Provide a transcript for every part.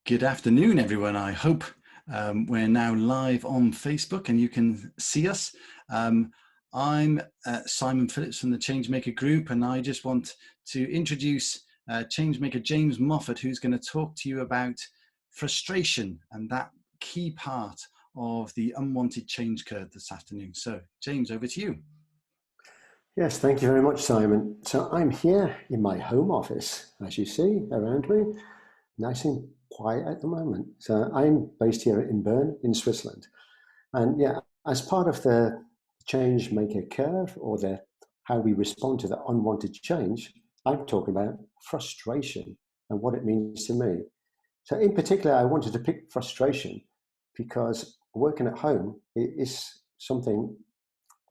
Good afternoon, everyone. I hope we're now live on Facebook and you can see us. I'm Simon Phillips from the Changemaker Group, and I just want to introduce Changemaker James Moffat, who's going to talk to you about frustration and that key part of the unwanted change curve this afternoon. So, James, over to you. Yes, thank you very much, Simon. So I'm here in my home office, as you see around me, nice and quiet at the moment. So I'm based here in Bern, in Switzerland. And yeah, as part of the change maker curve, or the how we respond to the unwanted change, I'm talking about frustration and what it means to me. So in particular, I wanted to pick frustration because working at home is something,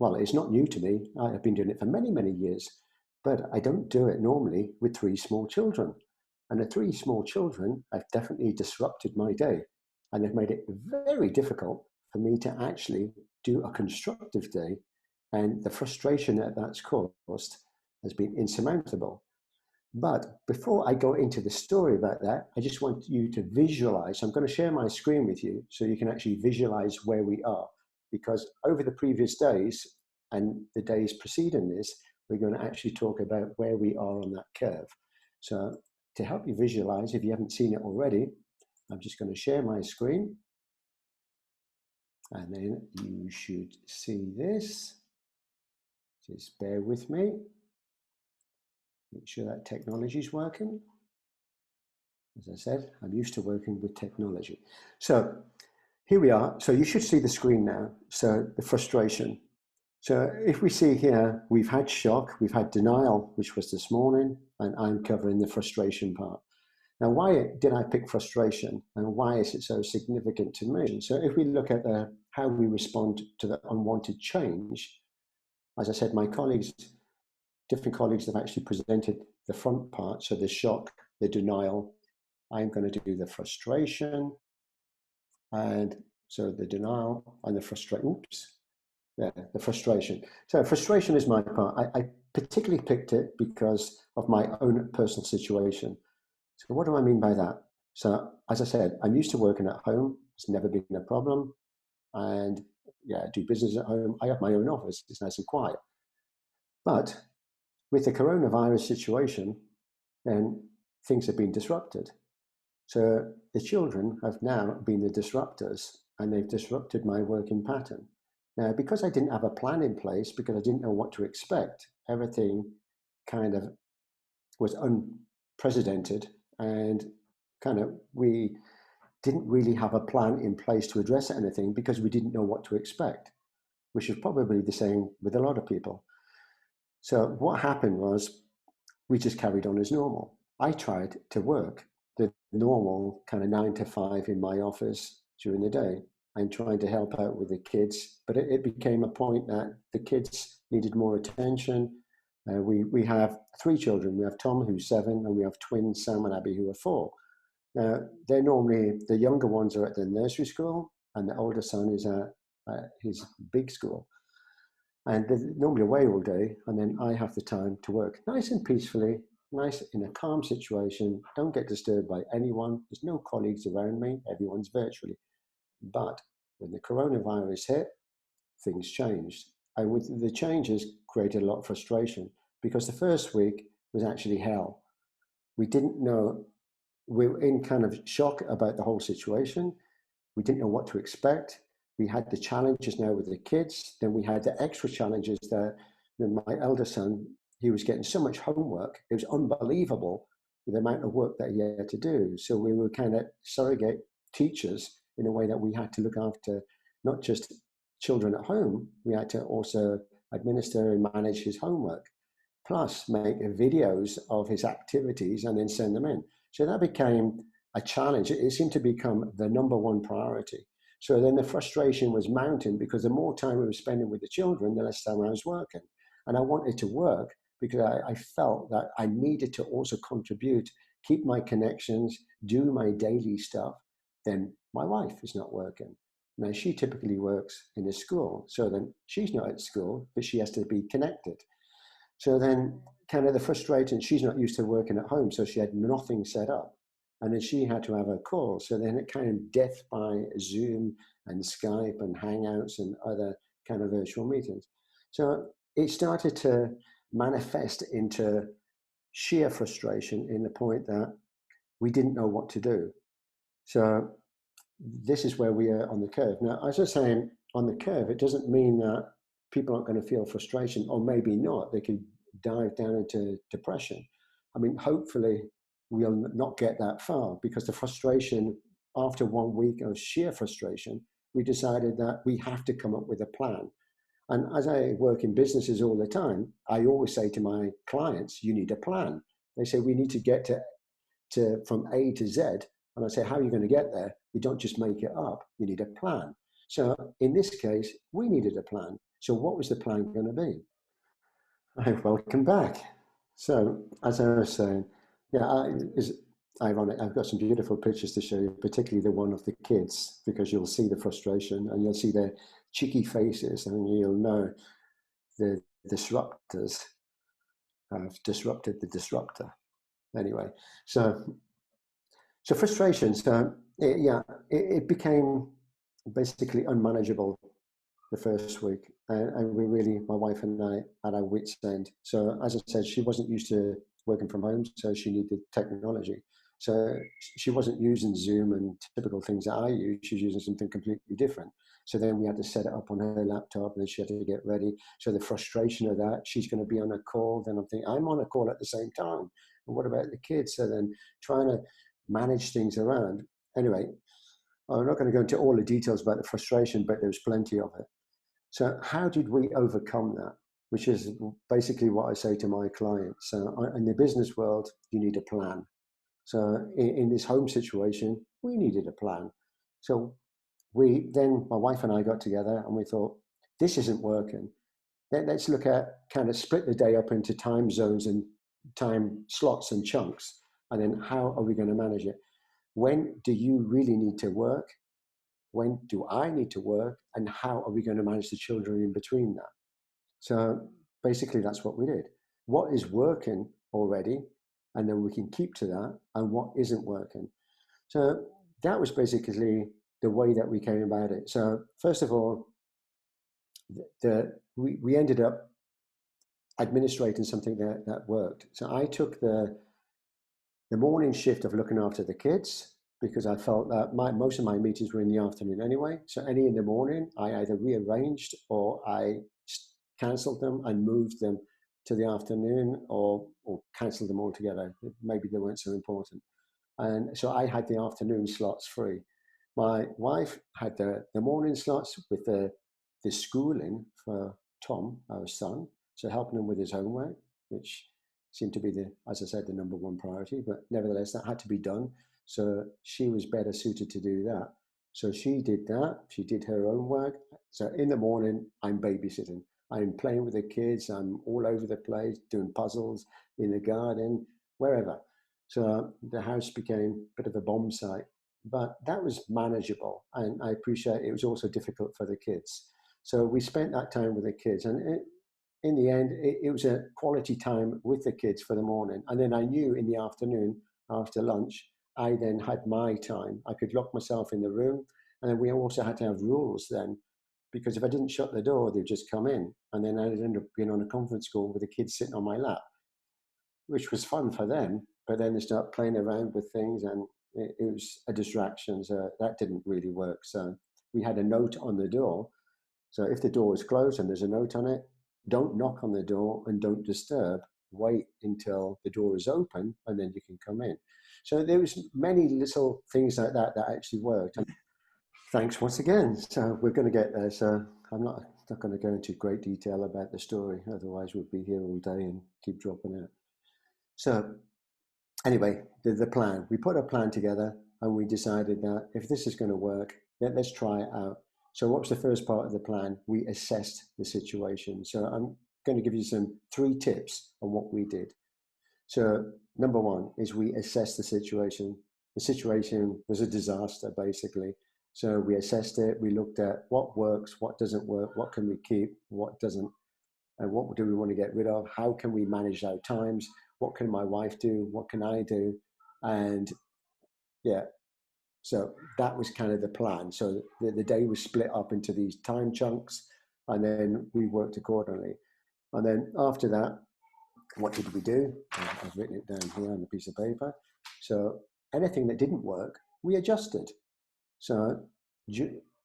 well, it's not new to me. I have been doing it for many, many years, but I don't do it normally with three small children. And the three small children have definitely disrupted my day, and they've made it very difficult for me to actually do a constructive day. And the frustration that that's caused has been insurmountable. But before I go into the story about that, I just want you to visualize. I'm going to share my screen with you so you can actually visualize where we are. Because over the previous days and the days preceding this, we're going to actually talk about where we are on that curve. So to help you visualize, if you haven't seen it already, I'm just going to share my screen. And then you should see this. Just bear with me. Make sure that technology is working. As I said, I'm used to working with technology. So here we are. So you should see the screen now. So the frustration. So if we see here, we've had shock, we've had denial, which was this morning, and I'm covering the frustration part. Now, why did I pick frustration, and why is it so significant to me? So if we look at how we respond to the unwanted change, as I said, my colleagues, different colleagues have actually presented the front part, so the shock, the denial. I'm going to do the frustration, and so the denial and the frustration. Oops, yeah, the frustration. So frustration is my part. I particularly picked it because of my own personal situation. So what do I mean by that? So as I said, I'm used to working at home. It's never been a problem, and yeah, I do business at home. I have my own office. It's nice and quiet. But with the coronavirus situation, then things have been disrupted. So the children have now been the disruptors, and they've disrupted my working pattern. Now, because I didn't have a plan in place, because I didn't know what to expect, everything kind of was unprecedented, and kind of we didn't really have a plan in place to address anything because we didn't know what to expect, which is probably the same with a lot of people. So what happened was we just carried on as normal. I tried to work the normal kind of 9 to 5 in my office during the day and trying to help out with the kids. But it became a point that the kids needed more attention. We have 3 children. We have Tom, who's 7, and we have twins, Sam and Abby, who are 4. Now, they're normally, the younger ones are at the nursery school, and the older son is at his big school. And they're normally away all day, and then I have the time to work nice and peacefully, nice in a calm situation, don't get disturbed by anyone. There's no colleagues around me, everyone's virtually. But when the coronavirus hit, things changed. And with the changes created a lot of frustration because the first week was actually hell. We didn't know, we were in kind of shock about the whole situation. We didn't know what to expect. We had the challenges now with the kids. Then we had the extra challenges that my elder son, he was getting so much homework. It was unbelievable the amount of work that he had to do. So we were kind of surrogate teachers in a way that we had to look after not just children at home, we had to also administer and manage his homework, plus make videos of his activities and then send them in. So that became a challenge. It seemed to become the number one priority. So then the frustration was mounting because the more time we were spending with the children, the less time I was working. And I wanted to work because I felt that I needed to also contribute, keep my connections, do my daily stuff. Then my wife is not working. Now, she typically works in a school. So then she's not at school, but she has to be connected. So then kind of the frustration, she's not used to working at home, so she had nothing set up. And then she had to have a call. So then it kind of death by Zoom and Skype and Hangouts and other kind of virtual meetings. So it started to manifest into sheer frustration in the point that we didn't know what to do. So this is where we are on the curve. Now, as I was saying, on the curve, it doesn't mean that people aren't going to feel frustration, or maybe not. They could dive down into depression. I mean, hopefully we'll not get that far, because the frustration, after 1 week of sheer frustration, we decided that we have to come up with a plan. And as I work in businesses all the time, I always say to my clients, you need a plan. They say, we need to get to from A to Z. And I say, how are you going to get there? You don't just make it up. You need a plan. So in this case, we needed a plan. So what was the plan going to be? Welcome back. So as I was saying, yeah, it's ironic. I've got some beautiful pictures to show you, particularly the one of the kids, because you'll see the frustration and you'll see their cheeky faces, and you'll know the disruptors have disrupted the disruptor. Anyway, so frustration. So it became basically unmanageable the first week, and we really, my wife and I, had our wits' end. So as I said, she wasn't used to working from home, so she needed technology. So she wasn't using Zoom and typical things that I use. She was using something completely different. So then we had to set it up on her laptop, and then she had to get ready. So the frustration of that, she's going to be on a call. Then I'm thinking, I'm on a call at the same time. And what about the kids? So then trying to manage things around. Anyway, I'm not going to go into all the details about the frustration, but there's plenty of it. So how did we overcome that? Which is basically what I say to my clients. So in the business world, you need a plan. So in this home situation, we needed a plan. So my wife and I got together and we thought, this isn't working. Let's look at kind of split the day up into time zones and time slots and chunks. And then how are we going to manage it? When do you really need to work? When do I need to work? And how are we going to manage the children in between that? So basically, that's what we did. What is working already? And then we can keep to that. And what isn't working? So that was basically the way that we came about it. So first of all, we ended up administrating something that worked. So I took the morning shift of looking after the kids, because I felt that most of my meetings were in the afternoon anyway. So any in the morning, I either rearranged or I cancelled them and moved them to the afternoon, or cancelled them altogether. Maybe they weren't so important. And so I had the afternoon slots free. My wife had the morning slots with the schooling for Tom, our son, so helping him with his homework, which seemed to be as I said, the number one priority, but nevertheless, that had to be done. So she was better suited to do that. So she did that. She did her own work. So in the morning, I'm babysitting. I'm playing with the kids. I'm all over the place, doing puzzles in the garden, wherever. So the house became a bit of a bomb site, but that was manageable. And I appreciate it was also difficult for the kids. So we spent that time with the kids, and in the end, it was a quality time with the kids for the morning. And then I knew in the afternoon, after lunch, I then had my time. I could lock myself in the room. And then we also had to have rules then, because if I didn't shut the door, they'd just come in. And then I'd end up being on a conference call with the kids sitting on my lap, which was fun for them. But then they start playing around with things, and it was a distraction. So that didn't really work. So we had a note on the door. So if the door is closed and there's a note on it, don't knock on the door and don't disturb. Wait until the door is open and then you can come in. So there was many little things like that that actually worked. And thanks once again. So we're going to get there. So I'm not going to go into great detail about the story. Otherwise, we'd be here all day and keep dropping out. So anyway, the plan. We put a plan together and we decided that if this is going to work, let's try it out. So what was the first part of the plan? We assessed the situation. So I'm going to give you 3 tips on what we did. So number 1 is we assessed the situation. The situation was a disaster, basically. So we assessed it. We looked at what works, what doesn't work, what can we keep, what doesn't, and what do we want to get rid of? How can we manage our times? What can my wife do? What can I do? And Yeah. So that was kind of the plan. So the day was split up into these time chunks, and then we worked accordingly. And then after that, what did we do? I've written it down here on a piece of paper. So anything that didn't work, we adjusted. So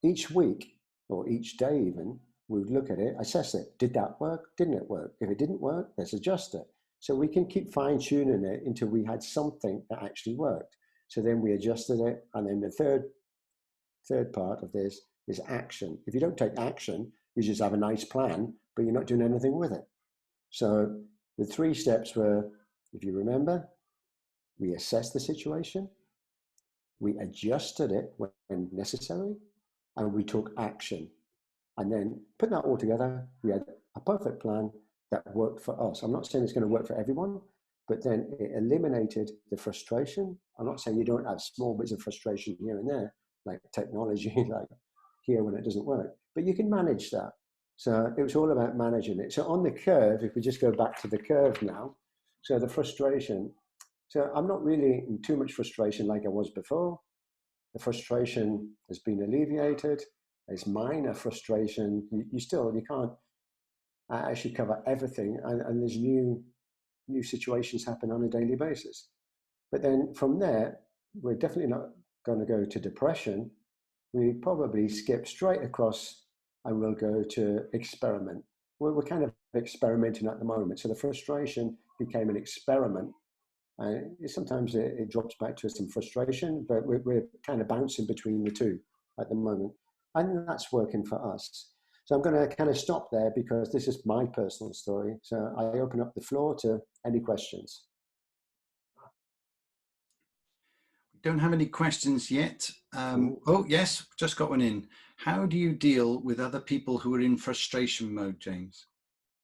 each week or each day, even, we would look at it, assess it. Did that work? Didn't it work? If it didn't work, let's adjust it. So we can keep fine tuning it until we had something that actually worked. So then we adjusted it. And then the third part of this is action. If you don't take action, you just have a nice plan, but you're not doing anything with it. So the 3 steps were, if you remember, we assessed the situation, we adjusted it when necessary, and we took action. And then put that all together, we had a perfect plan that worked for us. I'm not saying it's going to work for everyone, but then it eliminated the frustration. I'm not saying you don't have small bits of frustration here and there, like technology, like here when it doesn't work, but you can manage that. So it was all about managing it. So on the curve, if we just go back to the curve now, so the frustration. So I'm not really in too much frustration like I was before. The frustration has been alleviated. There's minor frustration. You can't actually cover everything, and there's new situations happen on a daily basis. But then from there, we're definitely not going to go to depression. We probably skip straight across and we'll go to experiment. We're kind of experimenting at the moment. So the frustration became an experiment. Sometimes it drops back to some frustration, but we're kind of bouncing between the two at the moment. And that's working for us. So I'm going to kind of stop there because this is my personal story. So I open up the floor to any questions. Don't have any questions yet. Ooh. Oh, yes, just got one in. How do you deal with other people who are in frustration mode, James?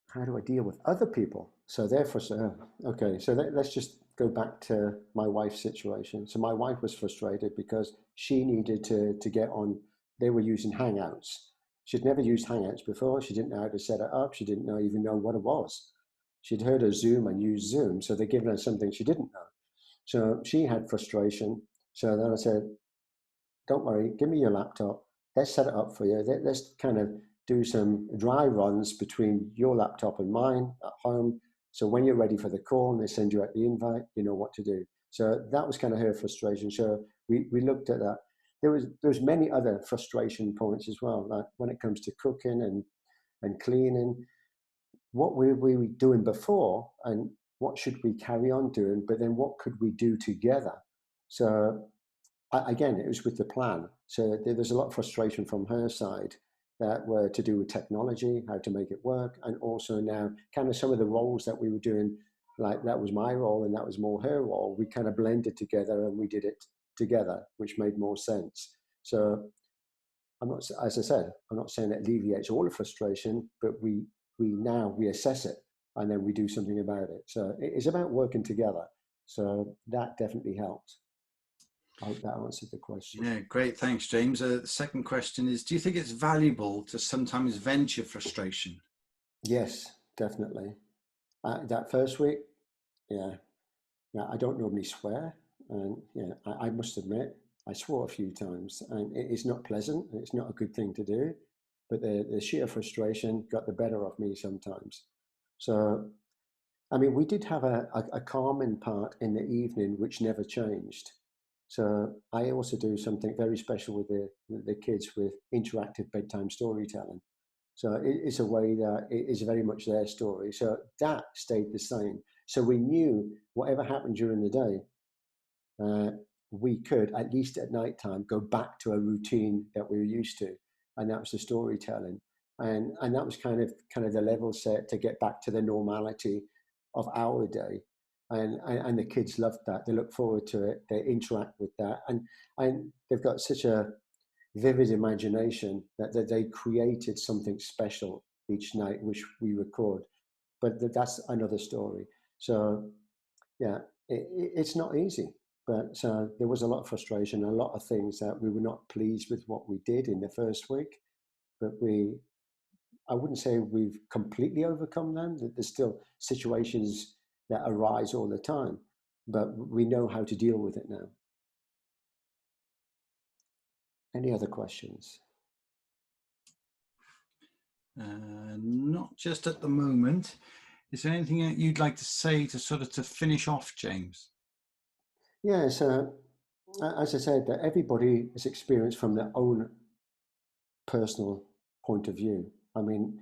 How do I deal with other people? So therefore, okay, so let's just go back to my wife's situation. So my wife was frustrated because she needed to get on, they were using Hangouts. She'd never used Hangouts before. She didn't know how to set it up. She didn't even know what it was. She'd heard of Zoom and used Zoom, so they'd given her something she didn't know. So she had frustration. So then I said, don't worry, give me your laptop. Let's set it up for you. Let's kind of do some dry runs between your laptop and mine at home. So when you're ready for the call and they send you out the invite, you know what to do. So that was kind of her frustration. So we looked at that. There was many other frustration points as well, like when it comes to cooking and cleaning. What were we doing before and what should we carry on doing? But then what could we do together? So again, it was with the plan. So there's a lot of frustration from her side that were to do with technology, how to make it work, and also now kind of some of the roles that we were doing, like that was my role and that was more her role. We kind of blended together and we did it together, which made more sense. So I'm not, as I said, I'm not saying it alleviates all the frustration, but we assess it and then we do something about it. So it's about working together. So that definitely helped. I hope that answered the question. Yeah, great. Thanks, James. The second question is, do you think it's valuable to sometimes vent your frustration? Yes, definitely. That first week, yeah, yeah. I don't normally swear, and yeah, I must admit, I swore a few times, and it's not pleasant. It's not a good thing to do, but the sheer frustration got the better of me sometimes. So, I mean, we did have a calming part in the evening, which never changed. So I also do something very special with the kids with interactive bedtime storytelling. So it's a way that it is very much their story. So that stayed the same. So we knew whatever happened during the day, uh, we could, at least at night time, go back to a routine that we were used to. And that was the storytelling. And that was kind of the level set to get back to the normality of our day. And the kids loved that. They look forward to it. They interact with that. And they've got such a vivid imagination that they created something special each night, which we record. But that's another story. So yeah, it's not easy. But there was a lot of frustration, a lot of things that we were not pleased with what we did in the first week. But I wouldn't say we've completely overcome them. There's still situations that arise all the time, but we know how to deal with it now. Any other questions? Not just at the moment. Is there anything that you'd like to say to sort of to finish off, James? Yeah, so as I said, that everybody is experienced from their own personal point of view. I mean,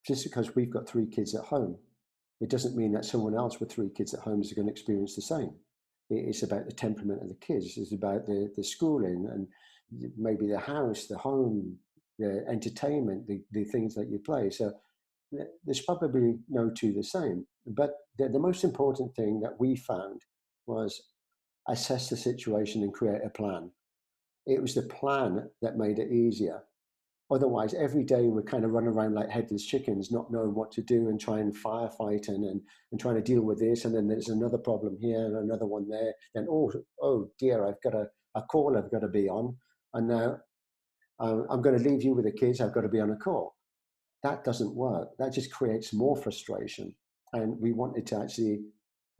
just because we've got 3 kids at home, it doesn't mean that someone else with 3 kids at home is going to experience the same. It's about the temperament of the kids. It's about the schooling and maybe the house, the home, the entertainment, the things that you play. So there's probably no two the same. But the most important thing that we found was assess the situation and create a plan. It was the plan that made it easier. Otherwise, every day we're kind of running around like headless chickens, not knowing what to do and trying firefight and trying to deal with this. And then there's another problem here and another one there. Then, oh dear, I've got a call I've got to be on. And now I'm going to leave you with the kids. I've got to be on a call. That doesn't work. That just creates more frustration. And we wanted to actually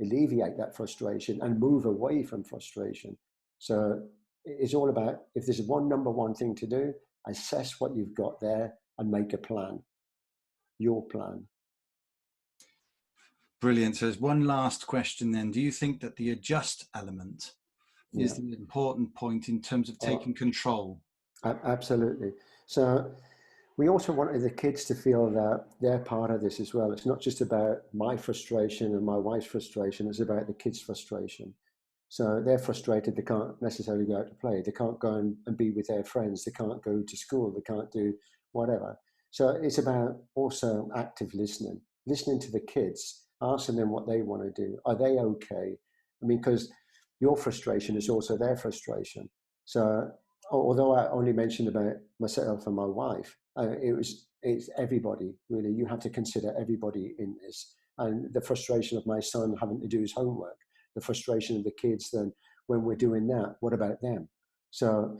alleviate that frustration and move away from frustration. So it's all about, if there's number one thing to do, assess what you've got there and make a plan, your plan. Brilliant. So there's one last question then. Do you think that the adjust element is the important point in terms of taking control? Absolutely. So we also wanted the kids to feel that they're part of this as well. It's not just about my frustration and my wife's frustration, it's about the kids' frustration. So they're frustrated, they can't necessarily go out to play, they can't go and be with their friends, they can't go to school, they can't do whatever. So it's about also active listening to the kids, asking them what they want to do. Are they okay? I mean, because your frustration is also their frustration. So although I only mentioned about myself and my wife, it's everybody really. You have to consider everybody in this, and the frustration of my son having to do his homework, the frustration of the kids. Then when we're doing that, what about them? So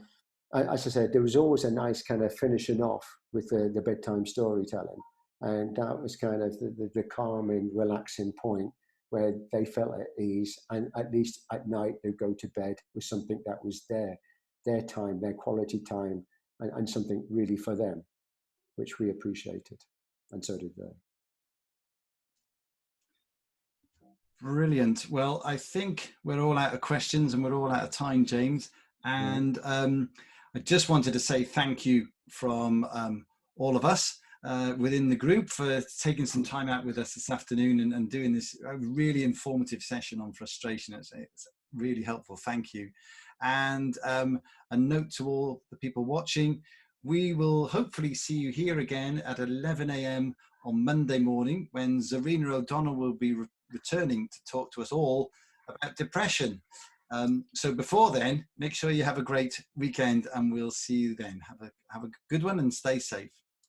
as I said, there was always a nice kind of finishing off with the bedtime storytelling, and that was kind of the calming, relaxing point where they felt at ease, and at least at night they'd go to bed with something that was their time, their quality time, and something really for them, which we appreciated, and so did they. Brilliant. Well, I think we're all out of questions and we're all out of time, James. And I just wanted to say thank you from all of us within the group for taking some time out with us this afternoon and doing this really informative session on frustration. It's really helpful. Thank you. And a note to all the people watching, we will hopefully see you here again at 11 a.m. on Monday morning when Zarina O'Donnell will be returning to talk to us all about depression. So before then, make sure you have a great weekend and we'll see you then. Have a good one and stay safe.